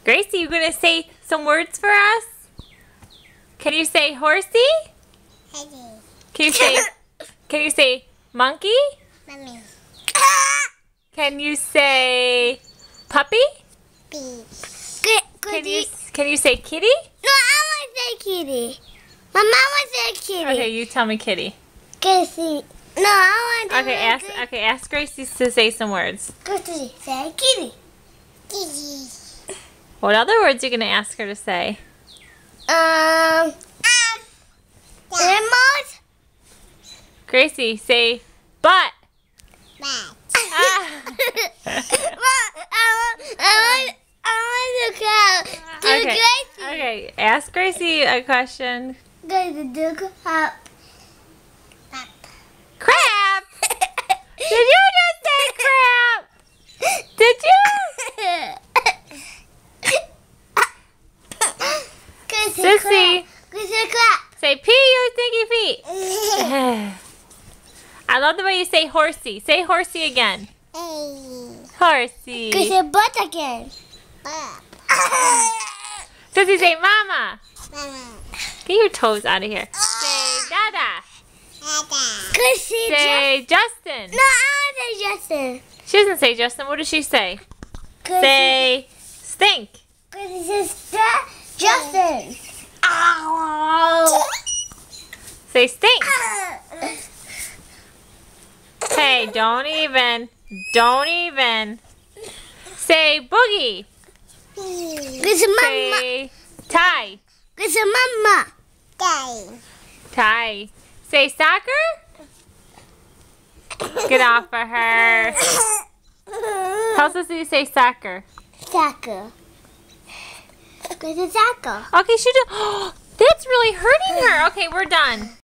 Gracie, you gonna say some words for us? Can you say horsey? Can you say monkey? Mommy. Can you say puppy? Can you say kitty? No, I want to say kitty. My mom wants to say kitty. Okay, you tell me kitty. Gracie. No, I want to Ask Gracie to say some words. Gracie, say kitty. Kitty. What other words are you gonna ask her to say? Remote. Gracie, say butt. Bat. I want to go. Okay. Okay, ask Gracie a question. Gracie, do crap. Crap! Did you just say crap? Did you? Sissy, Gracie, crap. say pee, you stinky feet. I love the way you say horsey. Say horsey again. Horsey. Gracie, butt again. Sissy, say mama. Mama. Get your toes out of here. Say dada. Gracie, Say Justin. no, I want to say Justin. She doesn't say Justin. What does she say? Gracie, Say stink. Gracie says Justin. Ow. Say stink. Hey, don't even. Say boogie. Gracie, mama. Say tie. Gracie, mama. Tie. Say soccer. Get off of her. Tell Sissy to say soccer. Soccer. Gracie, soccer. Okay, she did. That's really hurting her. Okay, we're done.